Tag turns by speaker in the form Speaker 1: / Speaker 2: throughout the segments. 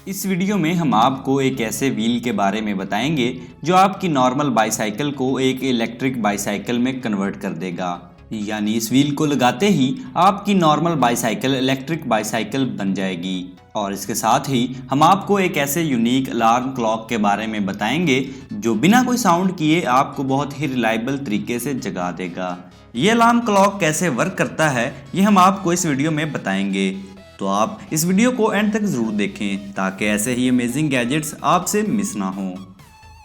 Speaker 1: इस वीडियो में हम आपको एक ऐसे व्हील के बारे में बताएंगे जो आपकी नॉर्मल बाईसाइकिल को एक इलेक्ट्रिक बाईसाइकिल में कन्वर्ट कर देगा। यानी इस व्हील को लगाते ही आपकी नॉर्मल बाईसाइकिल इलेक्ट्रिक बाईसाइकिल बन जाएगी। और इसके साथ ही हम आपको एक ऐसे यूनिक अलार्म क्लॉक के बारे में बताएंगे जो बिना कोई साउंड किए आपको बहुत ही रिलायबल तरीके से जगा देगा। ये अलार्म क्लॉक कैसे वर्क करता है ये हम आपको इस वीडियो में बताएंगे, तो आप इस वीडियो को एंड तक जरूर देखें ताकि ऐसे ही अमेजिंग गैजेट्स आपसे मिस ना हो।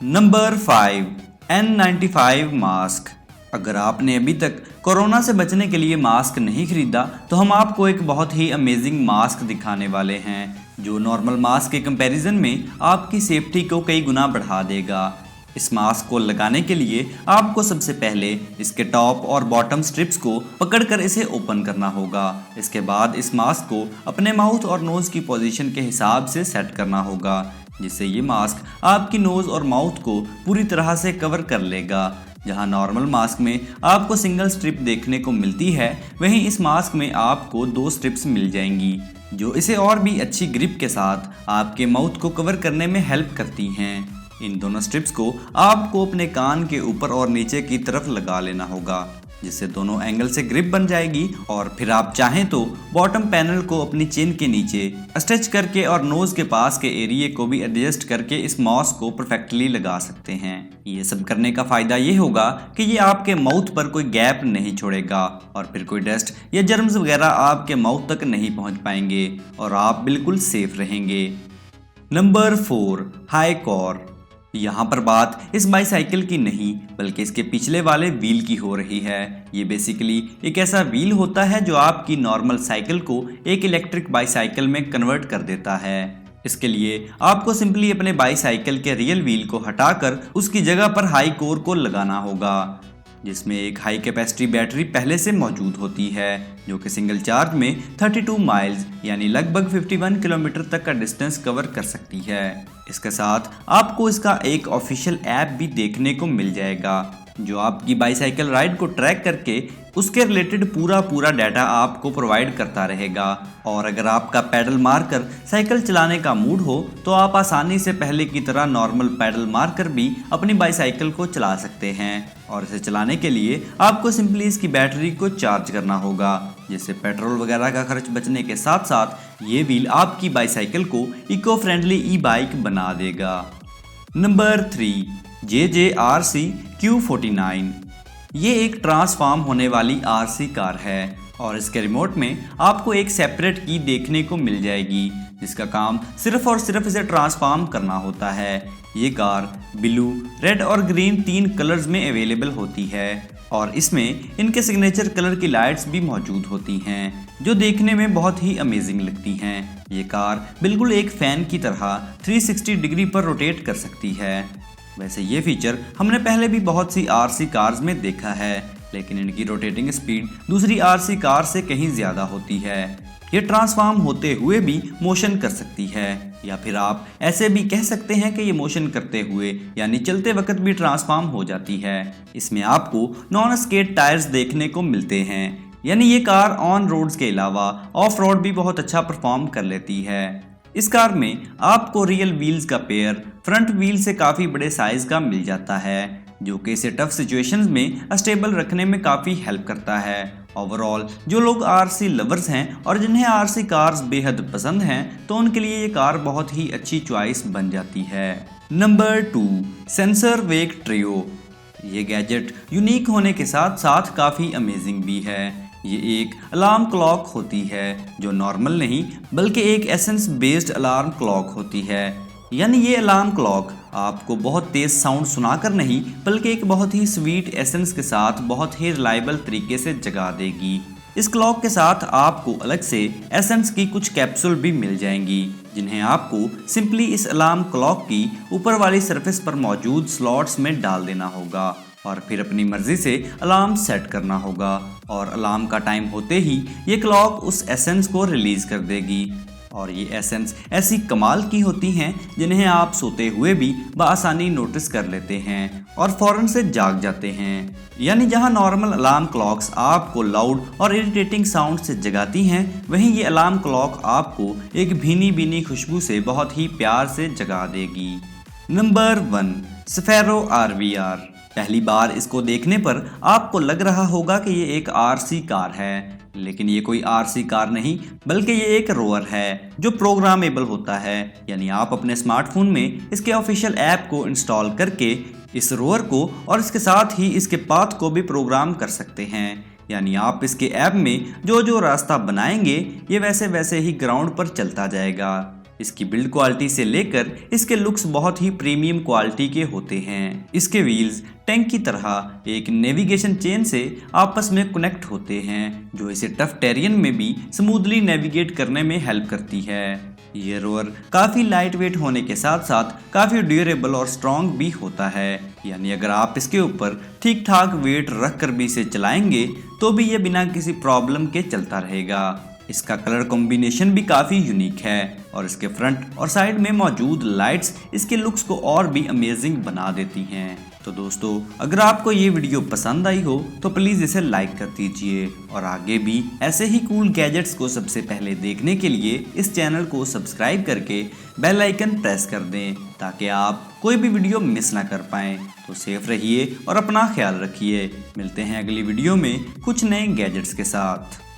Speaker 1: Number 5, N95 mask. अगर आपने अभी तक कोरोना से बचने के लिए मास्क नहीं खरीदा तो हम आपको एक बहुत ही अमेजिंग मास्क दिखाने वाले हैं जो नॉर्मल मास्क के कंपैरिजन में आपकी सेफ्टी को कई गुना बढ़ा देगा। इस मास्क को लगाने के लिए आपको सबसे पहले इसके टॉप और बॉटम स्ट्रिप्स को पकड़कर इसे ओपन करना होगा। इसके बाद इस मास्क को अपने माउथ और नोज की पोजीशन के हिसाब से सेट करना होगा, जिससे ये मास्क आपकी नोज और माउथ को पूरी तरह से कवर कर लेगा। जहां नॉर्मल मास्क में आपको सिंगल स्ट्रिप देखने को मिलती है, वहीं इस मास्क में आपको 2 स्ट्रिप्स मिल जाएंगी जो इसे और भी अच्छी ग्रिप के साथ आपके माउथ को कवर करने में हेल्प करती हैं। इन दोनों स्ट्रिप्स को आपको अपने कान के ऊपर और नीचे की तरफ लगा लेना होगा, जिससे दोनों एंगल से ग्रिप बन जाएगी। और फिर आप चाहें तो बॉटम पैनल को अपनी चिन के नीचे स्ट्रेच करके और नोज के पास के एरिया को भी एडजस्ट करके इस मास्क को परफेक्टली लगा सकते हैं। ये सब करने का फायदा ये होगा कि ये आपके माउथ पर कोई गैप नहीं छोड़ेगा और फिर कोई डस्ट या जर्म्स वगैरह आपके माउथ तक नहीं पहुंच पाएंगे और आप बिल्कुल सेफ रहेंगे। Number 4, high core. यहाँ पर बात इस बाईसाइकिल की नहीं बल्कि इसके पिछले वाले व्हील की हो रही है। ये बेसिकली एक ऐसा व्हील होता है जो आपकी नॉर्मल साइकिल को एक इलेक्ट्रिक बाईसाइकिल में कन्वर्ट कर देता है। इसके लिए आपको सिंपली अपने बाईसाइकिल के रियल व्हील को हटाकर उसकी जगह पर हाई कोर को लगाना होगा, जिसमें एक हाई कैपेसिटी बैटरी पहले से मौजूद होती है जो कि सिंगल चार्ज में 32 माइल्स यानी लगभग 51 किलोमीटर तक का डिस्टेंस कवर कर सकती है। इसके साथ आपको इसका एक ऑफिशियल ऐप भी देखने को मिल जाएगा जो आपकी बाईसाइकिल राइड को ट्रैक करके उसके रिलेटेड पूरा डाटा आपको प्रोवाइड करता रहेगा। और अगर आपका पैडल मारकर साइकिल चलाने का मूड हो तो आप आसानी से पहले की तरह नॉर्मल पैडल मारकर भी अपनी बाईसाइकिल को चला सकते हैं। और इसे चलाने के लिए आपको सिंपली इसकी बैटरी को चार्ज करना होगा, जिससे पेट्रोल वगैरह का खर्च बचने के साथ साथ ये व्हील आपकी बाईसाइकिल को इको फ्रेंडली ई बाइक बना देगा। Number 3, JJRC Q49। ये एक ट्रांसफॉर्म होने वाली RC कार है और इसके रिमोट में आपको एक सेपरेट की देखने को मिल जाएगी जिसका काम सिर्फ और सिर्फ इसे ट्रांसफॉर्म करना होता है। ये कार ब्लू, रेड और ग्रीन 3 कलर्स में अवेलेबल होती है और इसमें इनके सिग्नेचर कलर की लाइट्स भी मौजूद होती हैं जो देखने में बहुत ही अमेजिंग लगती हैं। ये कार बिल्कुल एक फैन की तरह 360 डिग्री पर रोटेट कर सकती है। वैसे ये फीचर हमने पहले भी बहुत सी RC कार्स में देखा है, लेकिन इनकी रोटेटिंग स्पीड दूसरी RC कार से कहीं ज़्यादा होती है। ये ट्रांसफॉर्म होते हुए भी मोशन कर सकती है, या फिर आप ऐसे भी कह सकते हैं कि ये मोशन करते हुए यानी चलते वक्त भी ट्रांसफॉर्म हो जाती है। इसमें आपको नॉन स्केट टायर्स देखने को मिलते हैं, यानी ये कार ऑन रोड्स के अलावा ऑफ रोड भी बहुत अच्छा परफॉर्म कर लेती है। इस कार में आपको रियल व्हील्स का पेयर फ्रंट व्हील से काफ़ी बड़े साइज का मिल जाता है जो कि इसे टफ सिचुएशंस में स्टेबल रखने में काफ़ी हेल्प करता है। ओवरऑल जो लोग RC लवर्स हैं और जिन्हें RC कार्स बेहद पसंद हैं तो उनके लिए ये कार बहुत ही अच्छी चॉइस बन जाती है। नंबर 2, सेंसर वेक ट्रियो। ये गैजेट यूनिक होने के साथ साथ काफ़ी अमेजिंग भी है। ये एक अलार्म क्लॉक होती है जो नॉर्मल नहीं बल्कि एक एसेंस बेस्ड अलार्म क्लॉक होती है। यानी ये अलार्म क्लॉक आपको बहुत तेज साउंड सुनाकर नहीं बल्कि एक बहुत ही स्वीट एसेंस के साथ बहुत ही रिलायबल तरीके से जगा देगी। इस क्लॉक के साथ आपको अलग से एसेंस की कुछ कैप्सूल भी मिल जाएंगी जिन्हें आपको सिंपली इस अलार्म क्लॉक की ऊपर वाली सरफेस पर मौजूद स्लॉट्स में डाल देना होगा और फिर अपनी मर्जी से अलार्म सेट करना होगा और अलार्म का टाइम होते ही ये क्लॉक उस एसेंस को रिलीज कर देगी। और ये एसेंस ऐसी कमाल की होती हैं जिन्हें आप सोते हुए भी बआसानी नोटिस कर लेते हैं और फौरन से जाग जाते हैं। यानी जहां नॉर्मल अलार्म क्लॉक्स आपको लाउड और इरिटेटिंग साउंड से जगाती हैं, वहीं ये अलार्म क्लॉक आपको एक भीनी भीनी खुशबू से बहुत ही प्यार से जगा देगी। Number 1, स्फेरो RVR। पहली बार इसको देखने पर आपको लग रहा होगा कि ये एक RC कार है, लेकिन ये कोई RC कार नहीं बल्कि ये एक रोवर है जो प्रोग्रामेबल होता है। यानी आप अपने स्मार्टफोन में इसके ऑफिशियल ऐप को इंस्टॉल करके इस रोवर को और इसके साथ ही इसके पाथ को भी प्रोग्राम कर सकते हैं। यानी आप इसके ऐप में जो जो रास्ता बनाएंगे ये वैसे वैसे ही ग्राउंड पर चलता जाएगा। इसकी बिल्ड क्वालिटी से लेकर इसके लुक्स बहुत ही प्रीमियम क्वालिटी के होते हैं। इसके व्हील्स टैंक की तरह एक नेविगेशन चेन से आपस में कनेक्ट होते हैं, जो इसे टफ टेरियन में भी स्मूथली नेविगेट करने में हेल्प करती है। ये रोवर काफ़ी लाइट वेट होने के साथ साथ काफ़ी ड्यूरेबल और स्ट्रॉन्ग भी होता है। यानी अगर आप इसके ऊपर ठीक ठाक वेट रख कर भी इसे चलाएंगे तो भी ये बिना किसी प्रॉब्लम के चलता रहेगा। इसका कलर कॉम्बिनेशन भी काफ़ी यूनिक है और इसके फ्रंट और साइड में मौजूद लाइट्स इसके लुक्स को और भी अमेजिंग बना देती हैं। तो दोस्तों, अगर आपको ये वीडियो पसंद आई हो तो प्लीज़ इसे लाइक कर दीजिए और आगे भी ऐसे ही कूल गैजेट्स को सबसे पहले देखने के लिए इस चैनल को सब्सक्राइब करके बेल आइकन प्रेस कर दें ताकि आप कोई भी वीडियो मिस ना कर पाएँ। तो सेफ रहिए और अपना ख्याल रखिए। मिलते हैं अगली वीडियो में कुछ नए गैजेट्स के साथ।